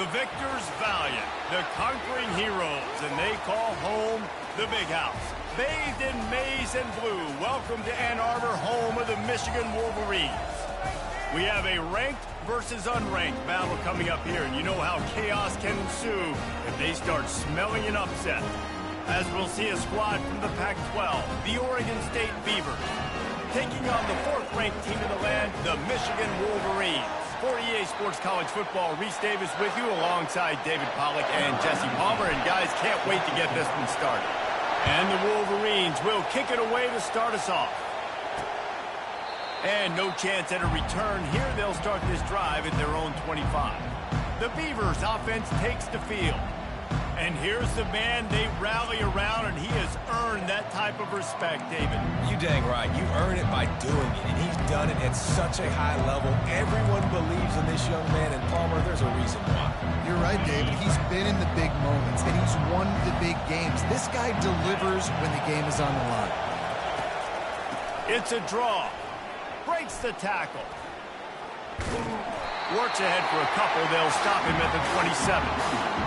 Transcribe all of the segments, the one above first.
The victors valiant, the conquering heroes, and they call home the Big House. Bathed in maize and blue, welcome to Ann Arbor, home of the Michigan Wolverines. We have a ranked versus unranked battle coming up here, and you know how chaos can ensue if they start smelling an upset. As we'll see a squad from the Pac-12, the Oregon State Beavers, taking on the fourth-ranked team in the land, the Michigan Wolverines. For EA Sports College Football, Reese Davis with you alongside David Pollack and Jesse Palmer. And guys, can't wait to get this one started. And the Wolverines will kick it away to start us off. And no chance at a return here. They'll start this drive at their own 25. The Beavers offense takes the field. And here's the man they rally around, and he has earned that type of respect, David. You dang right. You earn it by doing it, and he's done it at such a high level. Everyone believes in this young man, and Palmer, there's a reason why. You're right, David. He's been in the big moments, and he's won the big games. This guy delivers when the game is on the line. It's a draw. Breaks the tackle. Works ahead for a couple. They'll stop him at the 27.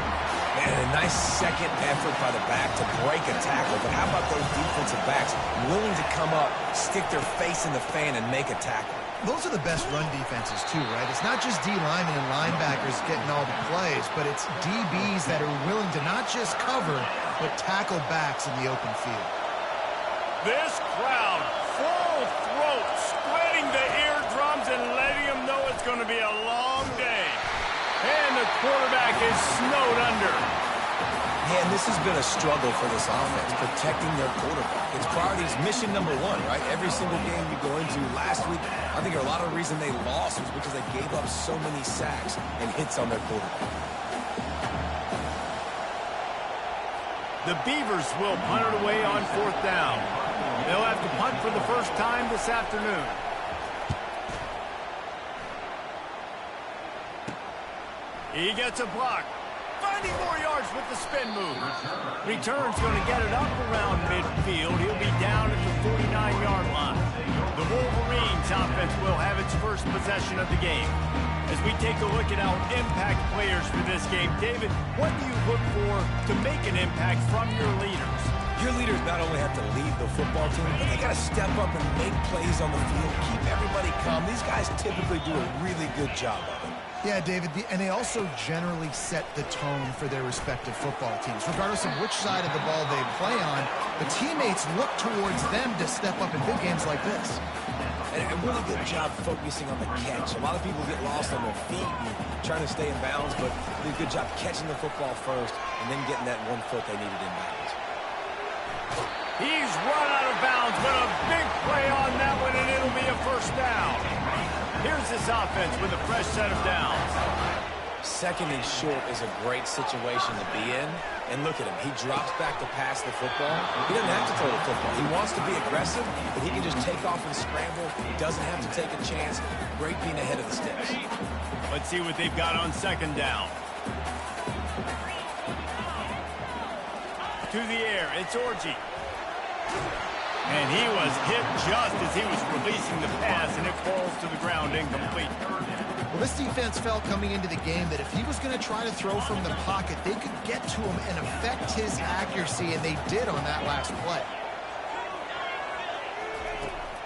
Man, a nice second effort by the back to break a tackle. But how about those defensive backs willing to come up, stick their face in the fan, and make a tackle? Those are the best run defenses, too, right? It's not just D-linemen and linebackers getting all the plays, but it's DBs that are willing to not just cover, but tackle backs in the open field. This crowd, full throat, splitting the eardrums and letting them know it's going to be a long day. And the quarterback is snowed under. Man, this has been a struggle for this offense, protecting their quarterback. It's priorities mission number one, right? Every single game you go into. Last week, I think a lot of the reason they lost was because they gave up so many sacks and hits on their quarterback. The Beavers will punt it away on fourth down. They'll have to punt for the first time this afternoon. He gets a block. Finding more yards with the spin move. Return's going to get it up around midfield. He'll be down at the 49-yard line. The Wolverines offense will have its first possession of the game. As we take a look at our impact players for this game, David, what do you look for to make an impact from your leaders? Your leaders not only have to lead the football team, but they got to step up and make plays on the field, keep everybody calm. These guys typically do a really good job of it. Yeah, David, and they also generally set the tone for their respective football teams. Regardless of which side of the ball they play on, the teammates look towards them to step up in big games like this. And a really good job focusing on the catch. A lot of people get lost on their feet and trying to stay in bounds, but they did a good job catching the football first and then getting that 1 foot they needed in bounds. He's run out of bounds, but a big play on that one, and it'll be a first down. Here's this offense with a fresh set of downs. Second and short is a great situation to be in. And look at him. He drops back to pass the football. He doesn't have to throw the football. He wants to be aggressive, but he can just take off and scramble. He doesn't have to take a chance. Great being ahead of the sticks. Let's see what they've got on second down. To the air, it's Orji. And he was hit just as he was releasing the pass, and it falls to the ground incomplete. Well, this defense felt coming into the game that if he was going to try to throw from the pocket, they could get to him and affect his accuracy, and they did on that last play.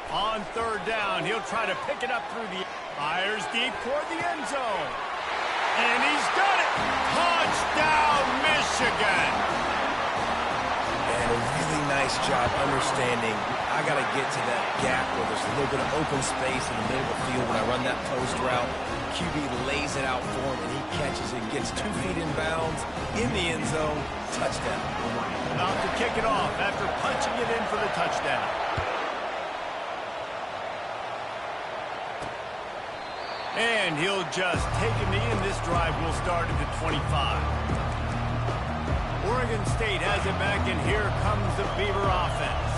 On third down, he'll try to pick it up through the... Fires deep toward the end zone. And he's done it! Touchdown, Michigan! And a really nice job understanding I got to get to that gap where there's a little bit of open space in the middle of the field when I run that post route. QB lays it out for him, and he catches it, gets 2 feet in bounds, in the end zone, touchdown. About to kick it off after punching it in for the touchdown. And he'll just take a knee, and this drive will start at the 25. Oregon State has it back, and here comes the Beaver offense.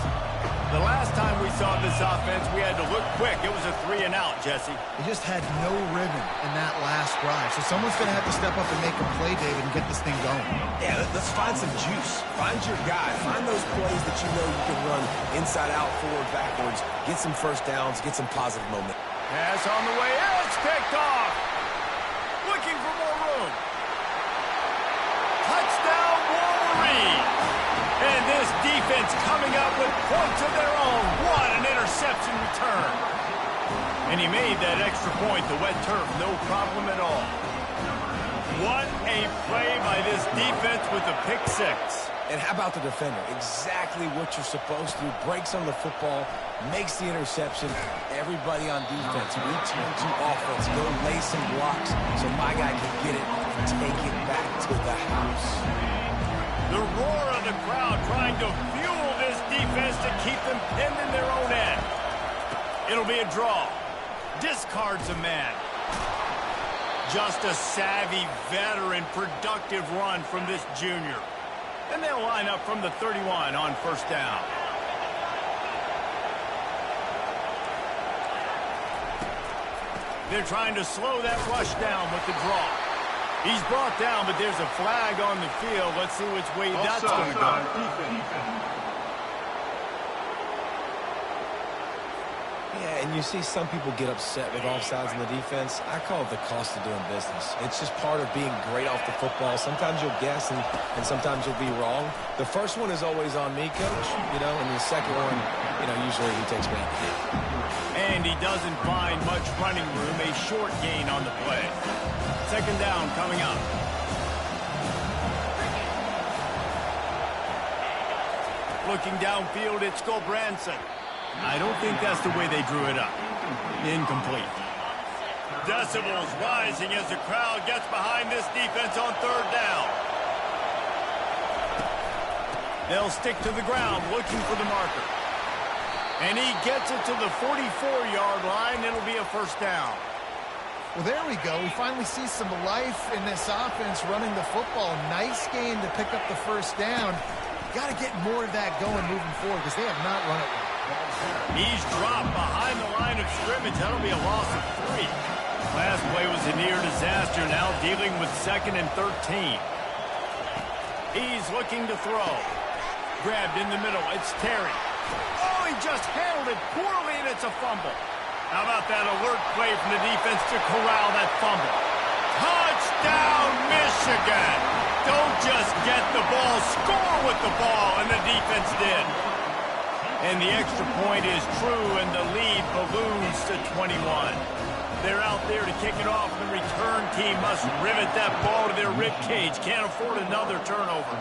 The last time we saw this offense, we had to look quick. It was a 3-and-out, Jesse. They just had no rhythm in that last drive. So someone's going to have to step up and make a play, David, and get this thing going. Yeah, let's find some juice. Find your guy. Find those plays that you know you can run inside out, forward, backwards. Get some first downs. Get some positive moment. Pass on the way. It's picked off. Looking for more room. defense coming up with points of their own. What an interception return. And he made that extra point, the wet turf, no problem at all. What a play by this defense with the pick six. And how about the defender? Exactly what you're supposed to do. Breaks on the football, makes the interception. Everybody on defense, return to offense. Go lay some blocks so my guy can get it and take it back to the house. The roar of the crowd trying to fuel this defense to keep them pinned in their own end. It'll be a draw. Discards a man. Just a savvy, veteran, productive run from this junior. And they'll line up from the 31 on first down. They're trying to slow that rush down with the draw. He's brought down, but there's a flag on the field. Let's see which way that's going to go. Yeah, and you see some people get upset with offsides in the defense. I call it the cost of doing business. It's just part of being great off the football. Sometimes you'll guess, and sometimes you'll be wrong. The first one is always on me, Coach, and the second one, usually he takes me. And he doesn't find much running room, a short gain on the play. Second down coming up. Looking downfield, it's Gulbranson. I don't think that's the way they drew it up. Incomplete. Decibels rising as the crowd gets behind this defense on third down. They'll stick to the ground looking for the marker. And he gets it to the 44-yard line. It'll be a first down. Well, there we go. We finally see some life in this offense running the football. Nice game to pick up the first down. Got to get more of that going moving forward because they have not run it well. He's dropped behind the line of scrimmage. That'll be a loss of 3. Last play was a near disaster. Now dealing with 2nd and 13. He's looking to throw. Grabbed in the middle. It's Terry. Oh, he just handled it poorly, and it's a fumble. How about that alert play from the defense to corral that fumble? Touchdown, Michigan! Don't just get the ball, score with the ball, and the defense did. And the extra point is true, and the lead balloons to 21. They're out there to kick it off. The return team must rivet that ball to their rib cage. Can't afford another turnover.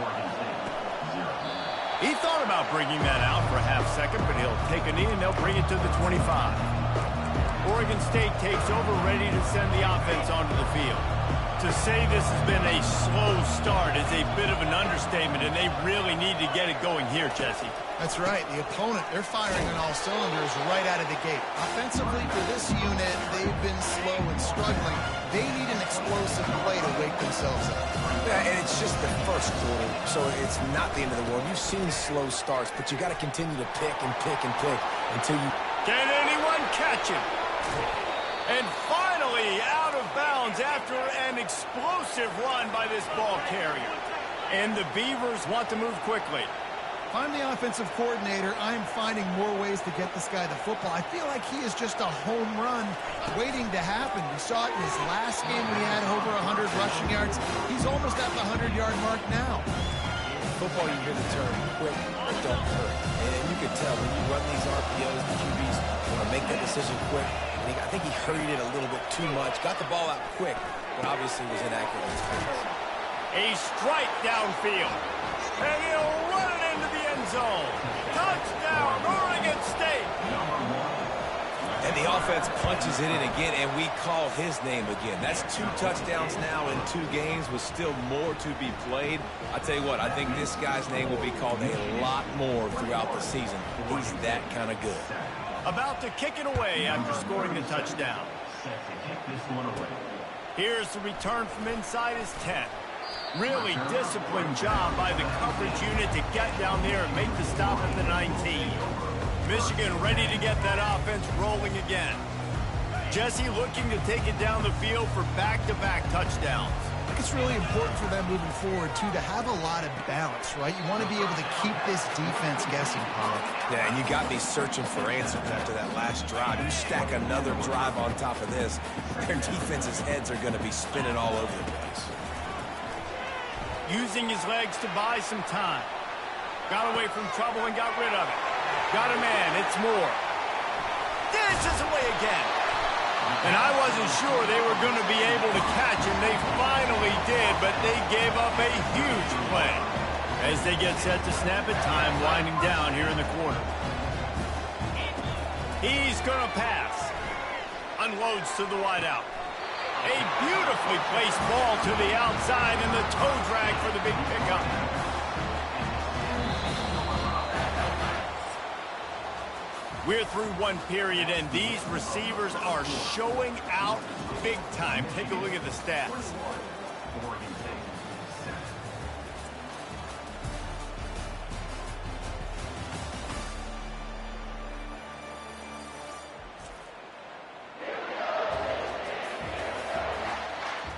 He thought about bringing that out for a half second, but he'll take a knee, and they'll bring it to the 25. Oregon State takes over, ready to send the offense onto the field. To say this has been a slow start is a bit of an understatement, and they really need to get it going here, Jesse. That's right. The opponent, they're firing on all cylinders right out of the gate. Offensively, for this unit, they've been slow and struggling. They need an explosive play to wake themselves up. Yeah, and it's just the first quarter, so it's not the end of the world. You've seen slow starts, but you got to continue to pick and pick and pick until you... Can anyone catch him? And finally, out of bounds after an explosive run by this ball carrier. And the Beavers want to move quickly. If I'm the offensive coordinator, I'm finding more ways to get this guy the football. I feel like he is just a home run waiting to happen. We saw it in his last game when he had over 100 rushing yards. He's almost at the 100-yard mark now. Football, you hear the term, quick, but don't hurt. And you can tell when you run these RPOs, the QBs want to make that decision quick. I think he hurried it a little bit too much. Got the ball out quick, but obviously was inaccurate in his pass. A strike downfield. And he'll run it into the end zone. Touchdown, Oregon State. And the offense punches it in again, and we call his name again. That's 2 touchdowns now in 2 games with still more to be played. I tell you what, I think this guy's name will be called a lot more throughout the season. He's that kind of good. About to kick it away after scoring the touchdown. Here's the return from inside his 10. Really disciplined job by the coverage unit to get down there and make the stop at the 19. Michigan ready to get that offense rolling again. Jesse looking to take it down the field for back-to-back touchdowns. I think it's really important for them moving forward, too, to have a lot of balance, right? You want to be able to keep this defense guessing, Paul. Yeah, and you got me searching for answers after that last drive. You stack another drive on top of this, their defense's heads are going to be spinning all over the place. Using his legs to buy some time. Got away from trouble and got rid of it. Got a man. It's Moore. Dances away again. And I wasn't sure they were going to be able to catch him. They finally did, but they gave up a huge play. As they get set to snap it, time winding down here in the quarter. He's going to pass. Unloads to the wideout. A beautifully placed ball to the outside and the toe drag for the big pickup. We're through one period, and these receivers are showing out big time. Take a look at the stats.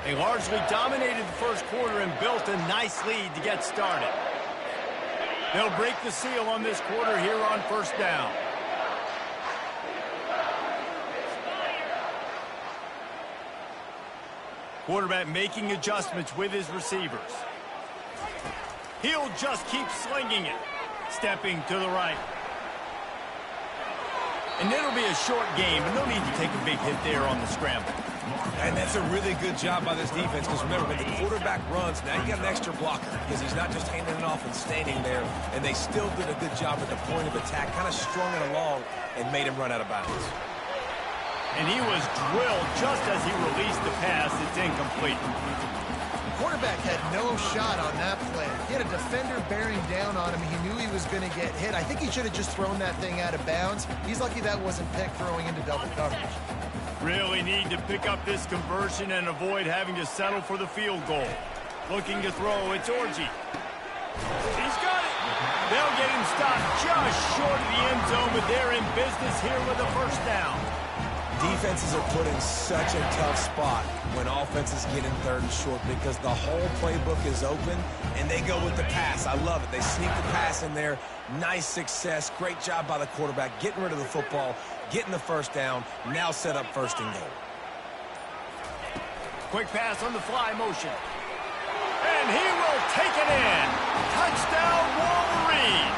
They largely dominated the first quarter and built a nice lead to get started. They'll break the seal on this quarter here on first down. Quarterback making adjustments with his receivers. He'll just keep slinging it. Stepping to the right. And it'll be a short game, but no need to take a big hit there on the scramble. And that's a really good job by this defense, because remember, when the quarterback runs, now you got an extra blocker, because he's not just handing it off and standing there, and they still did a good job at the point of attack, kind of strung it along and made him run out of bounds. And he was drilled just as he released the pass. It's incomplete. The quarterback had no shot on that play. He had a defender bearing down on him. He knew he was going to get hit. I think he should have just thrown that thing out of bounds. He's lucky that wasn't picked throwing into double coverage. Really need to pick up this conversion and avoid having to settle for the field goal. Looking to throw, it's Orgy. He's got it. They'll get him stopped just short of the end zone, but they're in business here with a first down. Defenses are put in such a tough spot when offenses get in third and short, because the whole playbook is open, and they go with the pass. I love it. They sneak the pass in there. Nice success. Great job by the quarterback getting rid of the football, getting the first down, now set up first and goal. Quick pass on the fly motion. And he will take it in. Touchdown, Wolverines.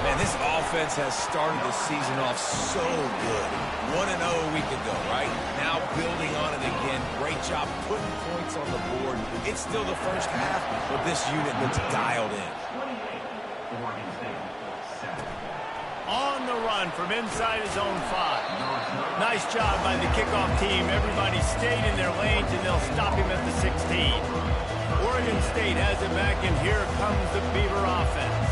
Man, this offense has started the season off so good. 1-0 a week ago, right? Now building on it again. Great job putting points on the board. It's still the first half, but this unit looks dialed in. On the run from inside his own 5. Nice job by the kickoff team. Everybody stayed in their lanes, and they'll stop him at the 16. Oregon State has it back, and here comes the Beaver offense.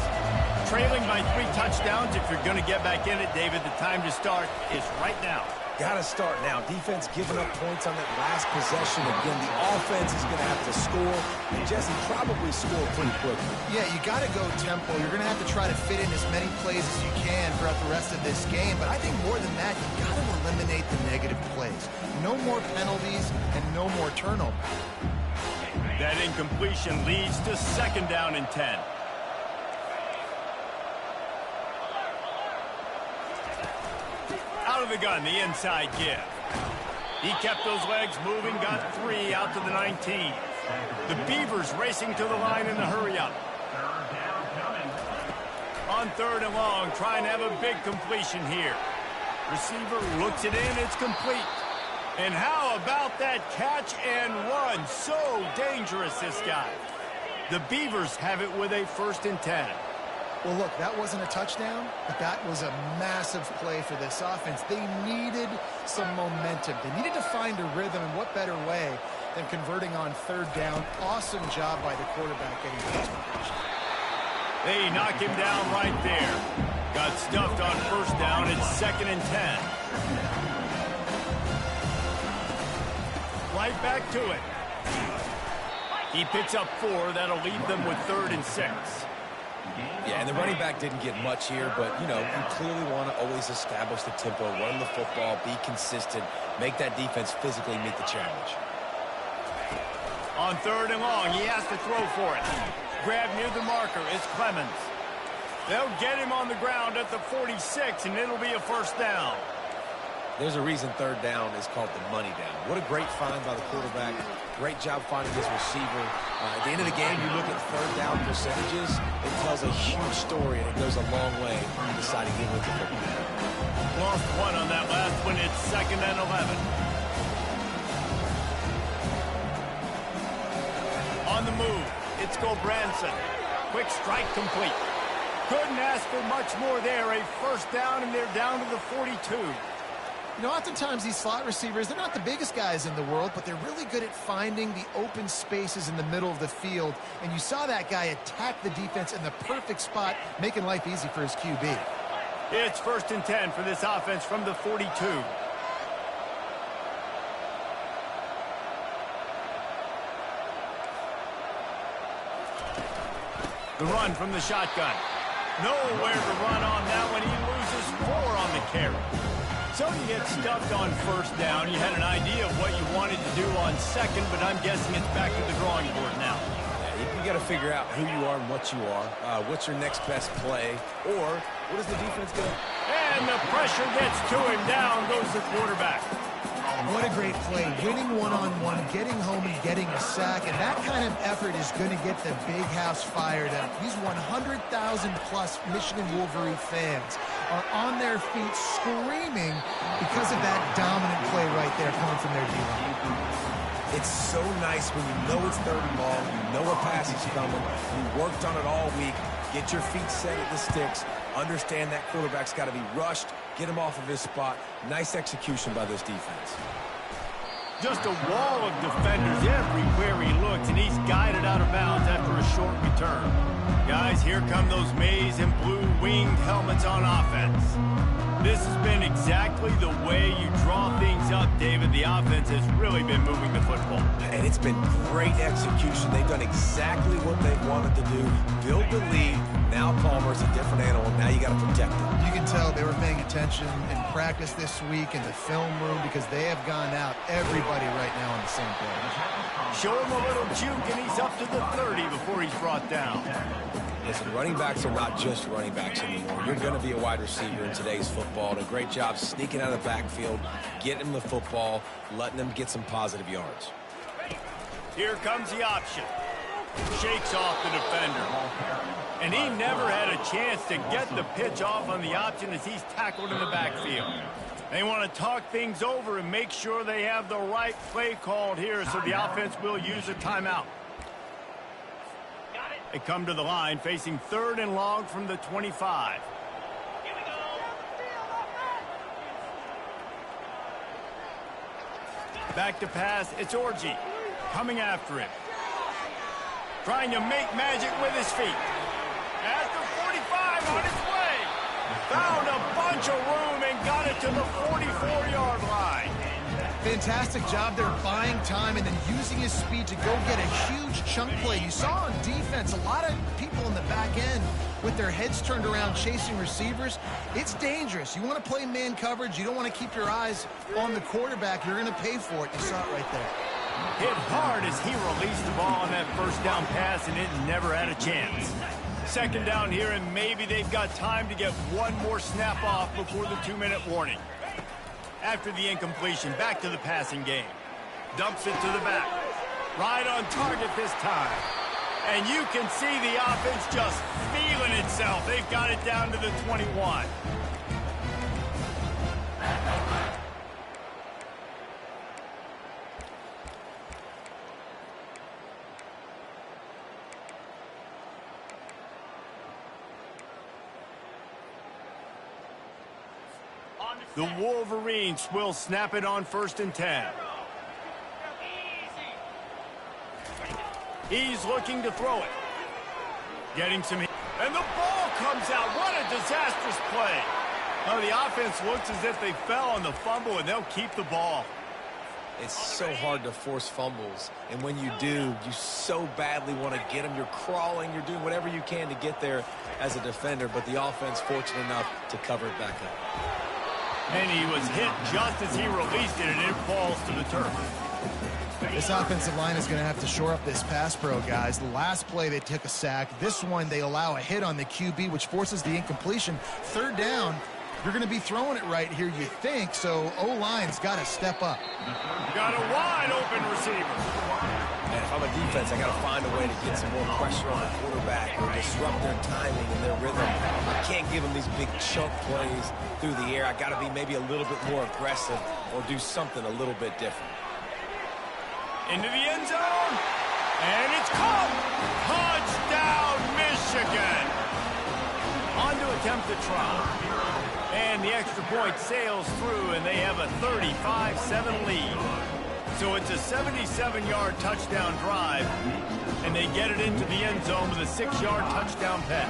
Trailing by 3 touchdowns. If you're going to get back in it, David, the time to start is right now. Got to start now. Defense giving up points on that last possession. Again, the offense is going to have to score. And Jesse, probably score pretty quickly. Yeah, you got to go tempo. You're going to have to try to fit in as many plays as you can throughout the rest of this game. But I think more than that, you got to eliminate the negative plays. No more penalties and no more turnovers. That incompletion leads to second down and 10. Out of the gun, the inside give. He kept those legs moving, got 3 out to the 19. The Beavers racing to the line in the hurry-up. On third and long, trying to have a big completion here. Receiver looks it in, it's complete. And how about that catch and run? So dangerous, this guy. The Beavers have it with a first and 10. Well, look, that wasn't a touchdown, but that was a massive play for this offense. They needed some momentum. They needed to find a rhythm, and what better way than converting on third down. Awesome job by the quarterback getting pass protection. They knock him down right there. Got stuffed on first down. It's second and 10. Right back to it. He picks up 4. That'll leave them with third and 6. Yeah, and the running back didn't get much here, but, you know, you clearly want to always establish the tempo, run the football, be consistent, make that defense physically meet the challenge. On third and long, he has to throw for it. Grab near the marker is Clemens. They'll get him on the ground at the 46, and it'll be a first down. There's a reason third down is called the money down. What a great find by the quarterback. Great job finding his receiver. At the end of the game, you look at third down percentages. It tells a huge story, and it goes a long way in deciding who wins the football. Lost one on that last one. It's 2nd and 11. On the move, it's Branson. Quick strike complete. Couldn't ask for much more there. A first down, and they're down to the 42. You know, oftentimes these slot receivers, they're not the biggest guys in the world, but they're really good at finding the open spaces in the middle of the field. And you saw that guy attack the defense in the perfect spot, making life easy for his QB. It's 1st and 10 for this offense from the 42. The run from the shotgun. Nowhere to run on that one. He loses 4 on the carry. So you get stuffed on first down. You had an idea of what you wanted to do on second, but I'm guessing it's back to the drawing board now. Yeah, you got to figure out who you are and what you are. What's your next best play? Or what is the defense going to... And the pressure gets to him. Down goes the quarterback. What a great play. Winning one-on-one, getting home and getting a sack. And that kind of effort is going to get the big house fired up. These 100,000-plus Michigan Wolverine fans are on their feet screaming because of that dominant play right there coming from their D-line. It's so nice when you know it's 3rd and long, you know a pass is coming, you worked on it all week, get your feet set at the sticks, understand that quarterback's got to be rushed, get him off of his spot. Nice execution by this defense. Just a wall of defenders everywhere he looks, and he's guided out of bounds after a short return. Guys, here come those maize and blue winged helmets on offense. This has been exactly the way you draw things up, David. The offense has really been moving the football. And it's been great execution. They've done exactly what they wanted to do. Build the lead. Now Palmer's a different animal. Now you got to protect him. You can tell they were paying attention in practice this week in the film room because they have gone out everybody right now on the same page. Show him a little juke, and he's up to the 30 before he's brought down. Listen, running backs are not just running backs anymore. You're going to be a wide receiver in today's football. And a great job sneaking out of the backfield, getting them the football, letting them get some positive yards. Here comes the option. Shakes off the defender. And he never had a chance to get the pitch off on the option as he's tackled in the backfield. They want to talk things over and make sure they have the right play called here, so the offense will use a timeout. They come to the line facing 3rd and long from the 25. Back to pass, it's Orji coming after him. Trying to make magic with his feet. At the 45 on his way. Found a bunch of room and got it to the 44-yard line. Fantastic job there buying time and then using his speed to go get a huge chunk play. You saw on defense a lot of people in the back end with their heads turned around chasing receivers. It's dangerous. You want to play man coverage. You don't want to keep your eyes on the quarterback. You're going to pay for it. You saw it right there. Hit hard as he released the ball on that first down pass, and it never had a chance. 2nd down here, and maybe they've got time to get one more snap off before the 2-minute warning. After the incompletion, back to the passing game. Dumps it to the back. Right on target this time. And you can see the offense just feeling itself. They've got it down to the 21. The Wolverines will snap it on 1st and 10. He's looking to throw it. Getting some heat. And the ball comes out. What a disastrous play. Oh, the offense looks as if they fell on the fumble, and they'll keep the ball. It's so hard to force fumbles, and when you do, you so badly want to get them. You're crawling, you're doing whatever you can to get there as a defender, but the offense fortunate enough to cover it back up. And he was hit just as he released it, and it falls to the turf. This offensive line is going to have to shore up this pass pro, guys. The last play, they took a sack. This one, they allow a hit on the QB, which forces the incompletion. 3rd down, You're going to be throwing it right here, you think, so O-line's got to step up. Got a wide open receiver. And if I'm a defense, I got to find a way to get some more pressure on the quarterback or disrupt their timing and their rhythm. I can't give them these big chunk plays through the air. I got to be maybe a little bit more aggressive or do something a little bit different. Into the end zone, and it's caught. Touchdown, Michigan. On to attempt the try. And the extra point sails through, and they have a 35-7 lead. So it's a 77-yard touchdown drive, and they get it into the end zone with a 6-yard touchdown pass.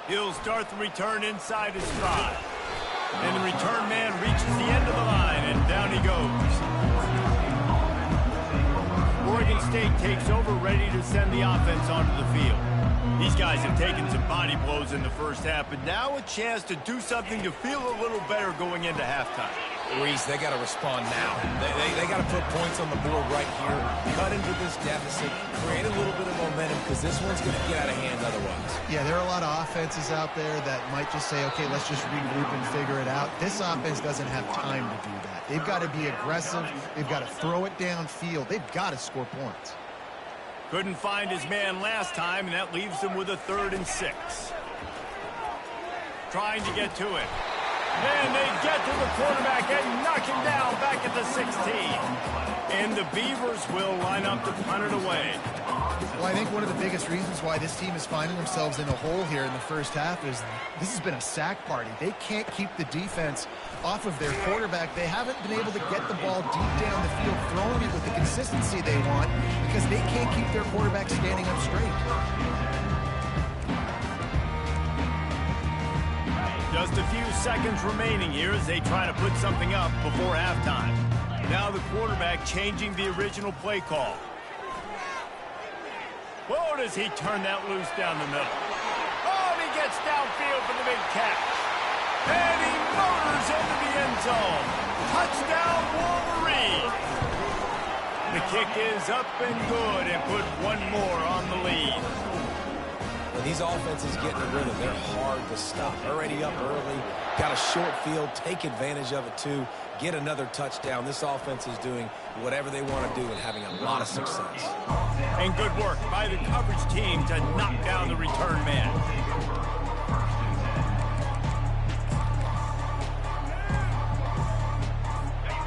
He'll start the return inside his 5. And the return man reaches the end of the line, and down he goes. Oregon State takes over, ready to send the offense onto the field. These guys have taken some body blows in the first half, but now a chance to do something to feel a little better going into halftime. Reese, they got to respond now. They got to put points on the board right here, cut into this deficit, create a little bit of momentum, because this one's going to get out of hand otherwise. Yeah, there are a lot of offenses out there that might just say, okay, let's just regroup and figure it out. This offense doesn't have time to do that. They've got to be aggressive. They've got to throw it downfield. They've got to score points. Couldn't find his man last time, and that leaves him with a 3rd and 6. Trying to get to it. And they get to the quarterback and knock him down back at the 16. And the Beavers will line up to punt it away. Well, I think one of the biggest reasons why this team is finding themselves in a hole here in the first half is this has been a sack party. They can't keep the defense off of their quarterback. They haven't been able to get the ball deep down the field, throwing it with the consistency they want, because they can't keep their quarterback standing up straight. Just a few seconds remaining here as they try to put something up before halftime. Now the quarterback changing the original play call. Whoa, does he turn that loose down the middle. Oh, and he gets downfield for the big catch. And he motors into the end zone. Touchdown, Wolverine. The kick is up and good and put one more on the lead. When these offenses get in a rhythm, they're hard to stop. Already up early, got a short field, take advantage of it too, get another touchdown. This offense is doing whatever they want to do and having a lot of success. And good work by the coverage team to knock down the return man.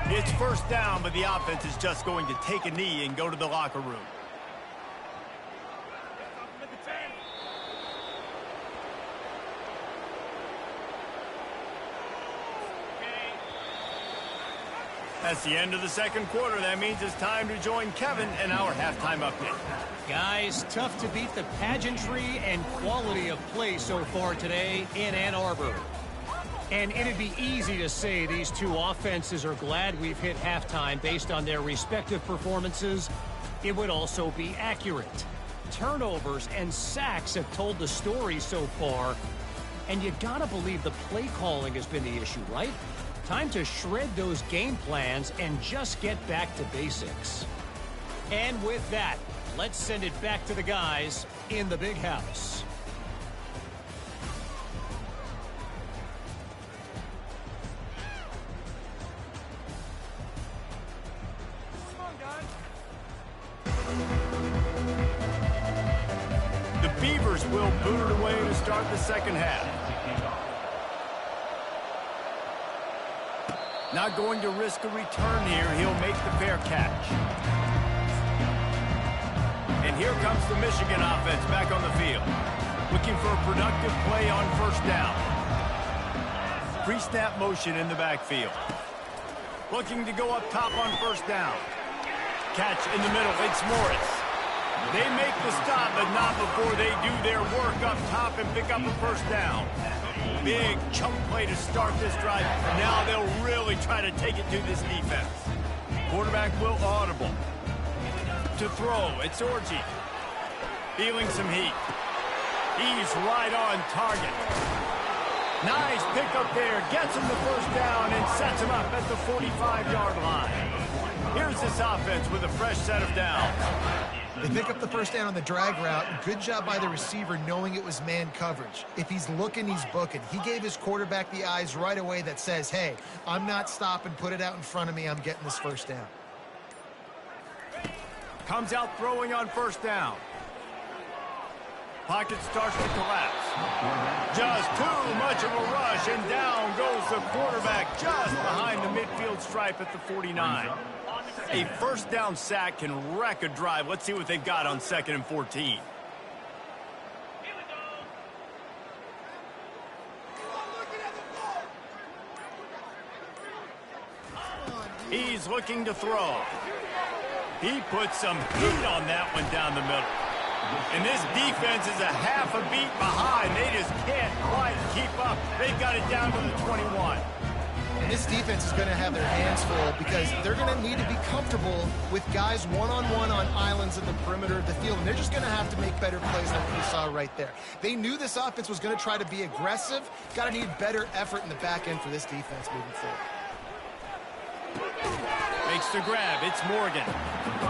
It's first down, but the offense is just going to take a knee and go to the locker room. That's the end of the second quarter. That means it's time to join Kevin in our halftime update. Guys, tough to beat the pageantry and quality of play so far today in Ann Arbor. And it'd be easy to say these two offenses are glad we've hit halftime based on their respective performances. It would also be accurate. Turnovers and sacks have told the story so far. And you gotta believe the play calling has been the issue, right? Time to shred those game plans and just get back to basics. And with that, let's send it back to the guys in the big house. The Beavers will boot it away to start the second half. Not going to risk a return here. He'll make the fair catch. And here comes the Michigan offense back on the field. Looking for a productive play on first down. Pre-snap motion in the backfield. Looking to go up top on first down. Catch in the middle. It's Morris. They make the stop, but not before they do their work up top and pick up a first down. Big chunk play to start this drive. Now they'll really try to take it to this defense. Quarterback will audible. To throw, it's Orji. Feeling some heat. He's right on target. Nice pickup there. Gets him the first down and sets him up at the 45-yard line. Here's this offense with a fresh set of downs. They pick up the first down on the drag route. Good job by the receiver knowing it was man coverage. If he's looking, he's booking. He gave his quarterback the eyes right away that says, hey, I'm not stopping, put it out in front of me, I'm getting this first down. Comes out throwing on first down. Pocket starts to collapse. Just too much of a rush, and down goes the quarterback just behind the midfield stripe at the 49. A first down sack can wreck a drive. Let's see what they've got on 2nd and 14. He's looking to throw. He puts some heat on that one down the middle. And this defense is a half a beat behind. They just can't quite keep up. They've got it down to the 21. And this defense is going to have their hands full because they're going to need to be comfortable with guys one-on-one on islands in the perimeter of the field. And they're just going to have to make better plays like we saw right there. They knew this offense was going to try to be aggressive. Got to need better effort in the back end for this defense moving forward. Makes the grab. It's Morgan.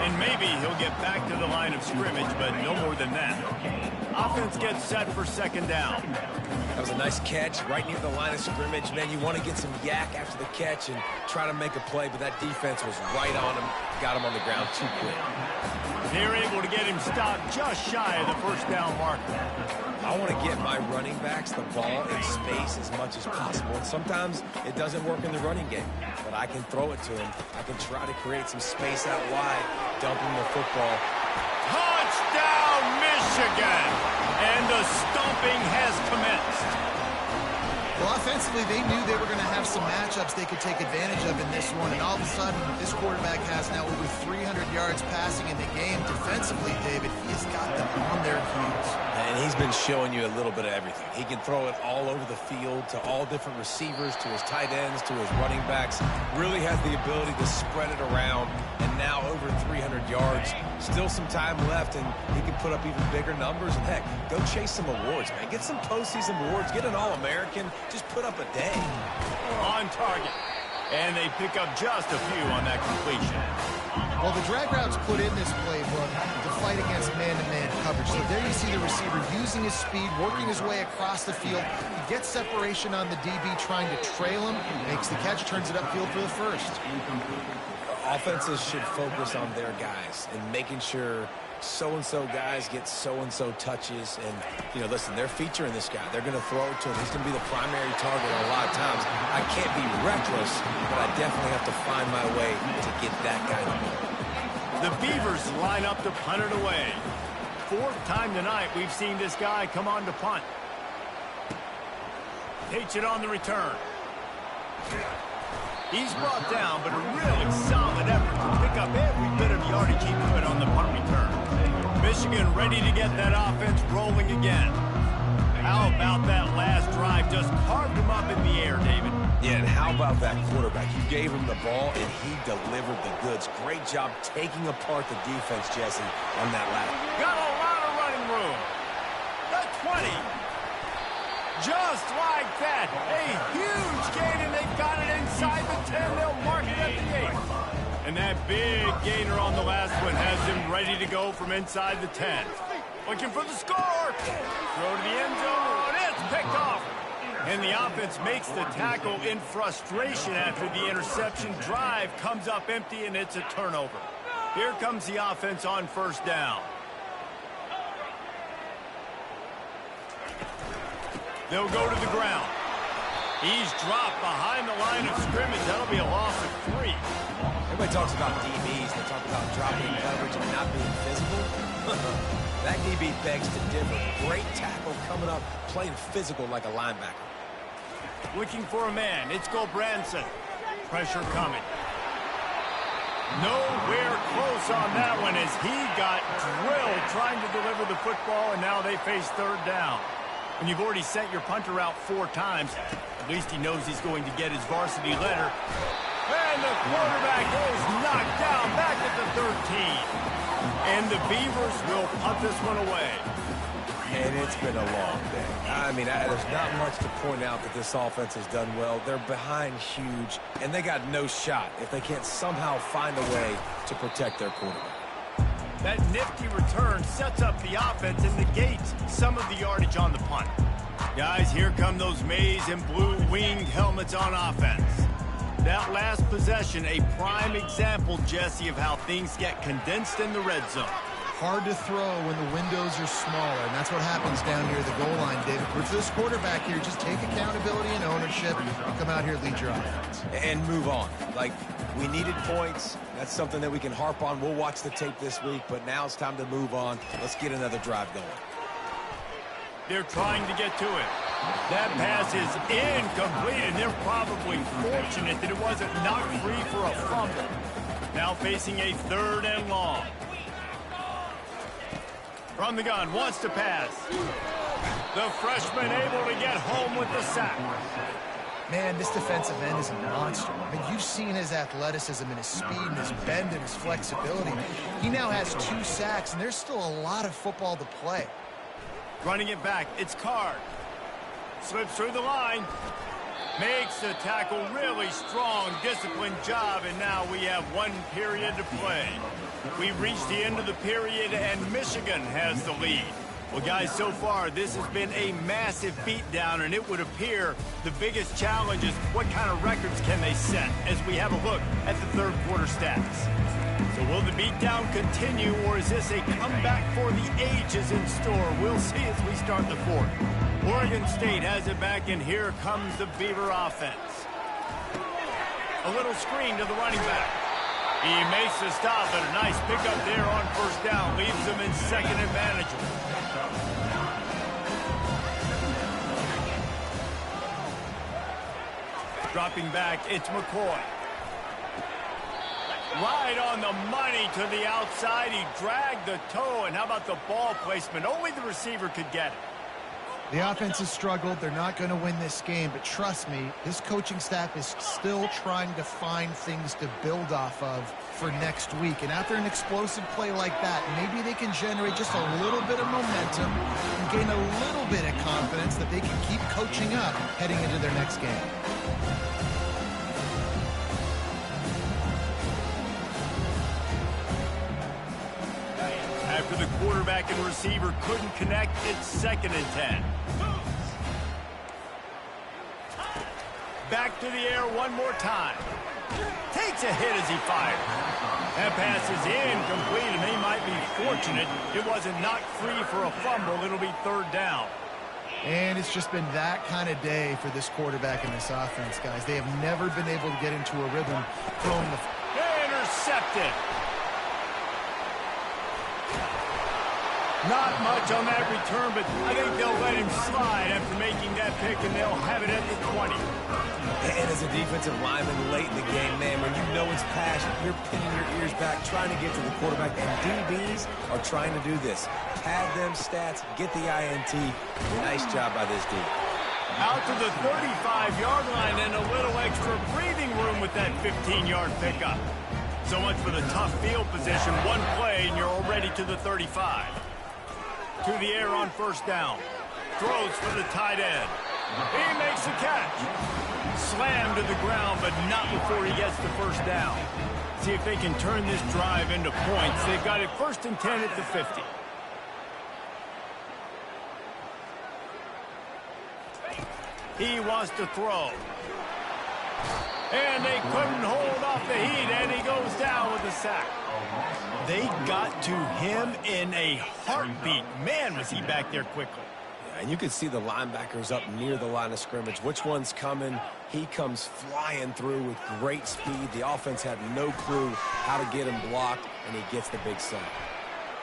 And maybe he'll get back to the line of scrimmage, but no more than that. Offense gets set for 2nd down. That was a nice catch right near the line of scrimmage. Man, you want to get some yak after the catch and try to make a play, but that defense was right on him. Got him on the ground too quick. They're able to get him stopped just shy of the first down marker. I want to get my running backs the ball in space as much as possible. And sometimes it doesn't work in the running game, but I can throw it to him. I can try to create some space out wide, dump him the football. Touchdown, Michigan! And the stomping has commenced. Well, offensively, they knew they were going to have some matchups they could take advantage of in this one. And all of a sudden, this quarterback has now over 300 yards passing in the game. Defensively, David, he's got them on their heels. And he's been showing you a little bit of everything. He can throw it all over the field to all different receivers, to his tight ends, to his running backs. Really has the ability to spread it around. And now over 300 yards. Still some time left, and he can put up even bigger numbers. And heck, go chase some awards, man. Get some postseason awards. Get an All-American. Just put up a day. On target. And they pick up just a few on that completion. Well, the drag routes put in this playbook to fight against man-to-man coverage. So there you see the receiver using his speed, working his way across the field. He gets separation on the DB, trying to trail him, makes the catch, turns it upfield for the first. Offenses should focus on their guys and making sure so-and-so guys get so-and-so touches. And, you know, listen, they're featuring this guy. They're going to throw it to him. He's going to be the primary target a lot of times. I can't be reckless, but I definitely have to find my way to get that guy the ball. The Beavers line up to punt it away. 4th time tonight we've seen this guy come on to punt. Takes it on the return. He's brought down, but a really solid effort to pick up every bit of yardage he could on the punt return. Michigan ready to get that offense rolling again. How about that last drive? Just carved him up in the air, David. Yeah, and how about that quarterback? You gave him the ball, and he delivered the goods. Great job taking apart the defense, Jesse, on that lap. Got a lot of running room. The 20. Just like that. A huge gain, and they've got it inside the 10. They'll mark it at the 8. And that big gainer on the last one has him ready to go from inside the 10. Looking for the score. Throw to the end zone. It's picked off. And the offense makes the tackle in frustration after the interception. Drive comes up empty, and it's a turnover. Here comes the offense on first down. They'll go to the ground. He's dropped behind the line of scrimmage. That'll be a loss of 3. Everybody talks about DBs. They talk about dropping coverage and not being physical. That DB begs to differ. Great tackle coming up, playing physical like a linebacker. Looking for a man. It's Gulbranson. Pressure coming. Nowhere close on that one as he got drilled trying to deliver the football, and now they face 3rd down. When you've already sent your punter out 4 times, at least he knows he's going to get his varsity letter. And the quarterback is knocked down back at the 13. And the Beavers will punt this one away. And it's been a long day. I mean, there's not much to point out that this offense has done well. They're behind huge, and they got no shot if they can't somehow find a way to protect their quarterback. That nifty return sets up the offense and negates some of the yardage on the punt. Guys, here come those maize and blue winged helmets on offense. That last possession, a prime example, Jesse, of how things get condensed in the red zone. Hard to throw when the windows are smaller, and that's what happens down near the goal line, David. For this quarterback here, just take accountability and ownership and come out here and lead your offense. And move on. Like, we needed points. That's something that we can harp on. We'll watch the tape this week, but now it's time to move on. Let's get another drive going. They're trying to get to it. That pass is incomplete, and they're probably fortunate that it wasn't knocked free for a fumble. Now facing a 3rd and long. From the gun, wants to pass. The freshman able to get home with the sack. Man, this defensive end is a monster. I mean, you've seen his athleticism and his speed and his bend and his flexibility. He now has 2 sacks, and there's still a lot of football to play. Running it back, it's Card. Slips through the line. Makes the tackle really strong, disciplined job, and now we have 1 period to play. We've reached the end of the period, and Michigan has the lead. Well, guys, so far, this has been a massive beatdown, and it would appear the biggest challenge is what kind of records can they set as we have a look at the 3rd quarter stats. So will the beatdown continue, or is this a comeback for the ages in store? We'll see as we start the 4th. Oregon State has it back, and here comes the Beaver offense. A little screen to the running back. He makes the stop, but a nice pickup there on 1st down. Leaves them in 2nd and manageable. Dropping back, it's McCoy. Right on the money to the outside. He dragged the toe, and how about the ball placement? Only the receiver could get it. The offense has struggled. They're not going to win this game, but trust me, this coaching staff is still trying to find things to build off of for next week. And after an explosive play like that, maybe they can generate just a little bit of momentum and gain a little bit of confidence that they can keep coaching up heading into their next game. After the quarterback and receiver couldn't connect, it's 2nd and 10. Back to the air one more time. Takes a hit as he fired. That pass is incomplete, and they might be fortunate it wasn't knocked free for a fumble. It'll be 3rd down. And it's just been that kind of day for this quarterback and this offense, guys. They have never been able to get into a rhythm throwing the... Intercepted. Not much on that return, but I think they'll let him slide after making that pick, and they'll have it at the 20. And as a defensive lineman late in the game, man, when you know it's passion, you're pinning your ears back, trying to get to the quarterback, and DBs are trying to do this. Pad them stats, get the INT. Nice job by this dude. Out to the 35-yard line, and a little extra breathing room with that 15-yard pickup. So much for the tough field position. One play, and you're already to the 35. To the air on 1st down. Throws for the tight end. He makes the catch. Slammed to the ground, but not before he gets the 1st down. See if they can turn this drive into points. They've got it 1st and 10 at the 50. He wants to throw. And they couldn't hold off the heat, and he goes down with a sack. They got to him in a heartbeat. Man, was he back there quickly. Yeah, and you could see the linebackers up near the line of scrimmage. Which one's coming? He comes flying through with great speed. The offense had no clue how to get him blocked, and he gets the big sack.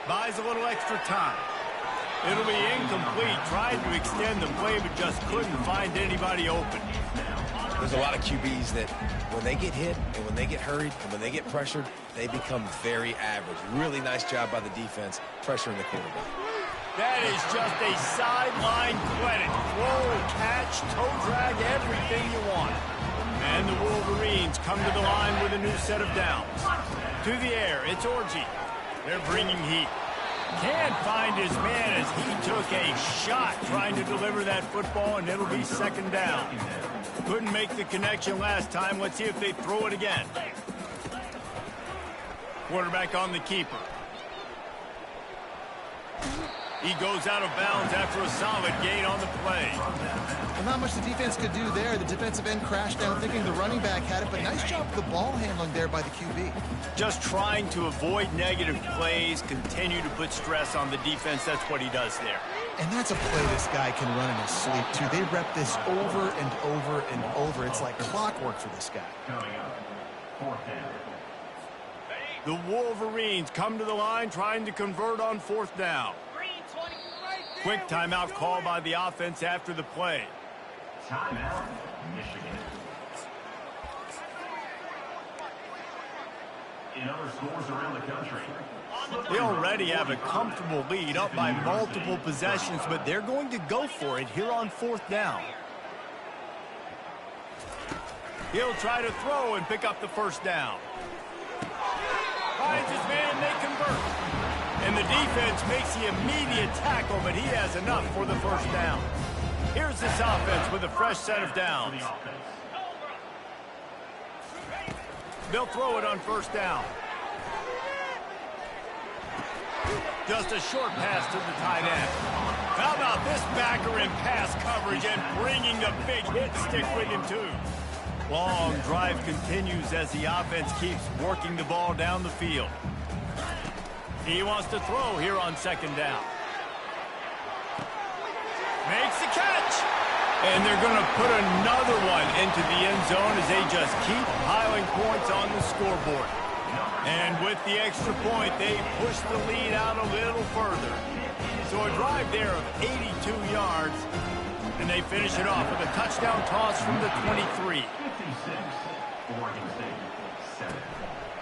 Buys a little extra time. It'll be incomplete. Tried to extend the play, but just couldn't find anybody open. There's a lot of QBs that when they get hit and when they get hurried and when they get pressured, they become very average. Really nice job by the defense pressuring the quarterback. That is just a sideline clinic. Throw, catch, toe drag, everything you want. And the Wolverines come to the line with a new set of downs. To the air, it's Orgy. They're bringing heat. Can't find his man as he took a shot trying to deliver that football, and it'll be 2nd down. Couldn't make the connection last time. Let's see if they throw it again. Quarterback on the keeper. He goes out of bounds after a solid gain on the play. Well, not much the defense could do there. The defensive end crashed down thinking the running back had it, but nice job with the ball handling there by the QB. Just trying to avoid negative plays, continue to put stress on the defense. That's what he does there. And that's a play this guy can run in his sleep, too. They rep this over and over and over. It's like clockwork for this guy. The Wolverines come to the line trying to convert on 4th down. Quick timeout call by the offense after the play. Timeout, Michigan. In other schools around the country, They already have a comfortable lead up by multiple possessions, but they're going to go for it here on 4th down. He'll try to throw and pick up the 1st down. Finds his man and they convert. And the defense makes the immediate tackle, but he has enough for the 1st down. Here's this offense with a fresh set of downs. They'll throw it on 1st down. Just a short pass to the tight end. How about this backer in pass coverage and bringing the big hit stick with him too. Long drive continues as the offense keeps working the ball down the field. He wants to throw here on 2nd down. Makes the catch. And they're going to put another one into the end zone as they just keep piling points on the scoreboard. And with the extra point, they push the lead out a little further. So a drive there of 82 yards. And they finish it off with a touchdown toss from the 23.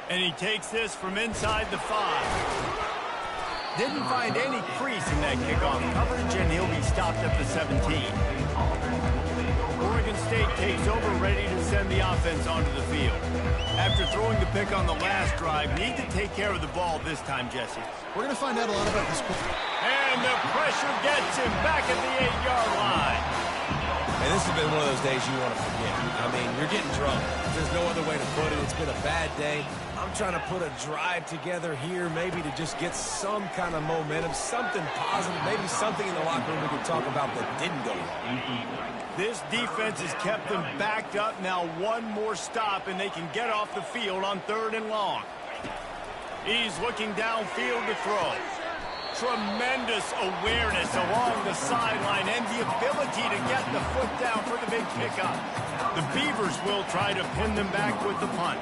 And he takes this from inside the 5. Didn't find any crease in that kickoff coverage, and he'll be stopped at the 17. Oregon State takes over, ready to send the offense onto the field. After throwing the pick on the last drive, need to take care of the ball this time, Jesse. We're going to find out a lot about this. And the pressure gets him back at the 8-yard line. And this has been one of those days you want to forget. I mean, you're getting drunk. There's no other way to put it. It's been a bad day. I'm trying to put a drive together here, maybe to just get some kind of momentum, something positive, maybe something in the locker room we can talk about that didn't go wrong. This defense has kept them backed up. Now one more stop, and they can get off the field on 3rd and long. He's looking downfield to throw. Tremendous awareness along the sideline and the ability to get the foot down for the big pickup. The Beavers will try to pin them back with the punt.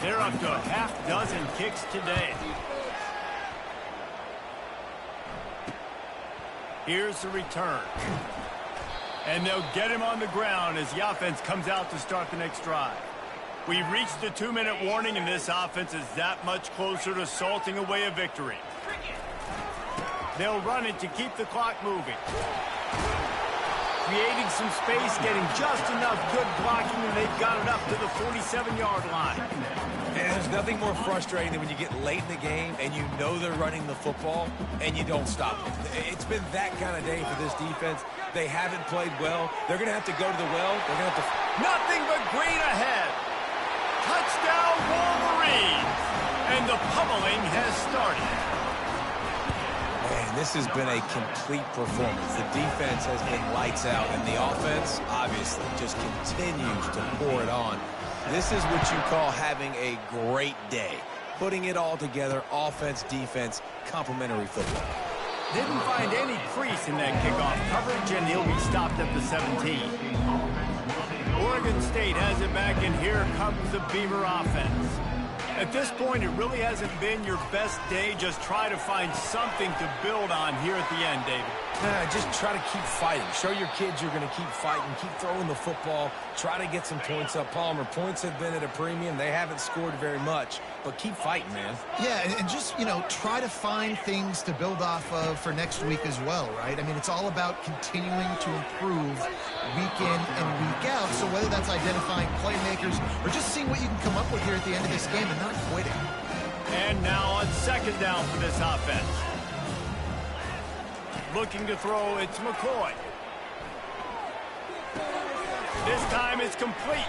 They're up to a half-dozen kicks today. Here's the return. And they'll get him on the ground as the offense comes out to start the next drive. We've reached the 2-minute warning, and this offense is that much closer to salting away a victory. They'll run it to keep the clock moving. Creating some space, getting just enough good blocking, and they've got it up to the 47-yard line. And there's nothing more frustrating than when you get late in the game and you know they're running the football and you don't stop it. It's been that kind of day for this defense. They haven't played well. They're going to have to go to the well. They're going to have to... Nothing but green ahead. Touchdown, Wolverines. And the pummeling has started. Man, this has been a complete performance. The defense has been lights out, and the offense, obviously, just continues to pour it on. This is what you call having a great day. Putting it all together, offense, defense, complementary football. Didn't find any crease in that kickoff coverage, and he'll be stopped at the 17. Oregon State has it back, and here comes the Beaver offense. At this point, it really hasn't been your best day. Just try to find something to build on here at the end, David. Just try to keep fighting. Show your kids you're going to keep fighting. Keep throwing the football. Try to get some points up. Palmer, points have been at a premium. They haven't scored very much, but keep fighting, man. Yeah, and just, you know, try to find things to build off of for next week as well, right? I mean, it's all about continuing to improve week in and week out. So whether that's identifying playmakers or just seeing what you can come up with here at the end of this game and not quitting. And now on 2nd down for this offense. Looking to throw, it's McCoy. This time it's complete.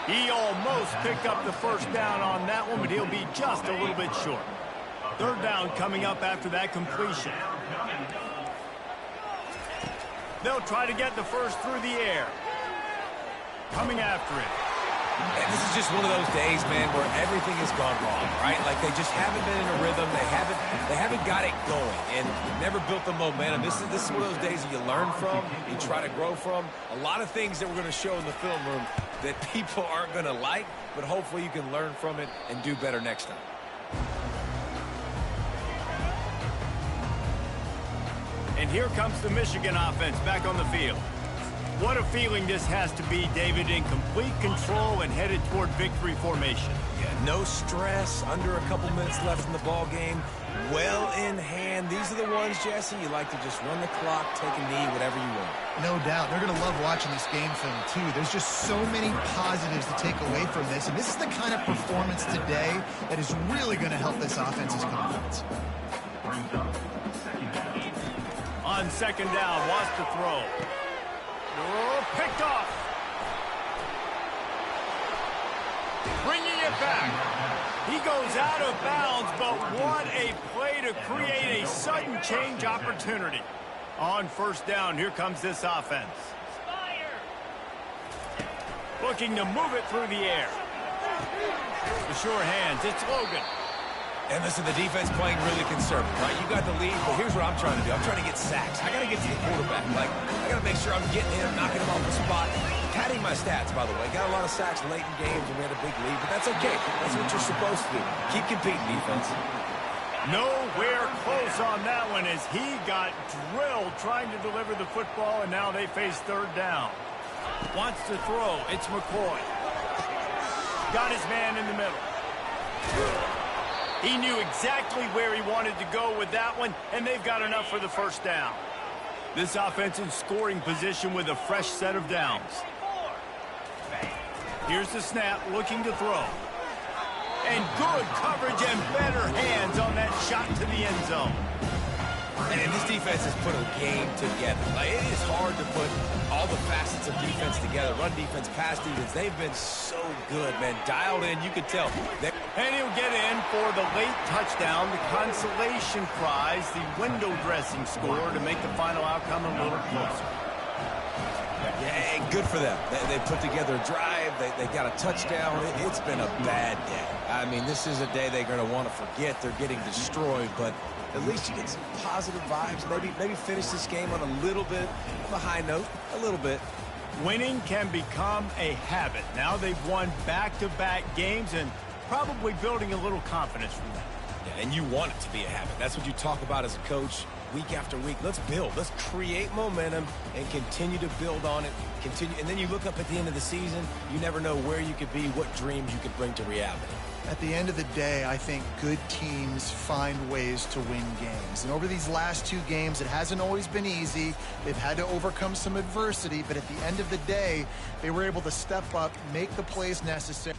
He almost picked up the 1st down on that one, but he'll be just a little bit short. 3rd down coming up after that completion. They'll try to get the first through the air. Coming after it. And this is just one of those days, man, where everything has gone wrong, right? Like they just haven't been in a rhythm. They haven't got it going and never built the momentum. This is one of those days that you learn from, you try to grow from. A lot of things that we're going to show in the film room that people aren't going to like, but hopefully you can learn from it and do better next time. And here comes the Michigan offense back on the field. What a feeling this has to be, David, in complete control and headed toward victory formation. Yeah, no stress, under a couple minutes left in the ball game, well in hand. These are the ones, Jesse, you like to just run the clock, take a knee, whatever you want. No doubt. They're going to love watching this game film, too. There's just so many positives to take away from this, and this is the kind of performance today that is really going to help this offense's confidence. On second down, wants to throw. Oh, picked off. Bringing it back. He goes out of bounds, but what a play to create a sudden change opportunity. On first down, here comes this offense. Looking to move it through the air. The sure hands, it's Logan. And listen, the defense playing really conservative, right? You got the lead, but here's what I'm trying to do. I'm trying to get sacks. I got to get to the quarterback. Like, I got to make sure I'm getting him, knocking him off the spot. Padding my stats, by the way. Got a lot of sacks late in games when we had a big lead, but that's okay. That's what you're supposed to do. Keep competing, defense. Nowhere close on that one as he got drilled trying to deliver the football, and now they face third down. Wants to throw. It's McCoy. Got his man in the middle. He knew exactly where he wanted to go with that one, and they've got enough for the first down. This offense in scoring position with a fresh set of downs. Here's the snap, looking to throw. And good coverage and better hands on that shot to the end zone. And this defense has put a game together. Like, it is hard to put all the facets of defense together. Run defense, pass defense. They've been so good, man. Dialed in, you can tell. And he'll get in for the late touchdown, the consolation prize, the window dressing score to make the final outcome a little closer. Yeah, and good for them. They put together a drive. They got a touchdown. It's been a bad day. I mean, this is a day they're going to want to forget. They're getting destroyed, but at least you get some positive vibes. Maybe finish this game on a little bit of a high note, a little bit. Winning can become a habit. Now they've won back-to-back games and probably building a little confidence from that. Yeah, and you want it to be a habit. That's what you talk about as a coach week after week. Let's build. Let's create momentum and continue to build on it. And then you look up at the end of the season, you never know where you could be, what dreams you could bring to reality. At the end of the day, I think good teams find ways to win games. And over these last two games, it hasn't always been easy. They've had to overcome some adversity, but at the end of the day, they were able to step up, make the plays necessary.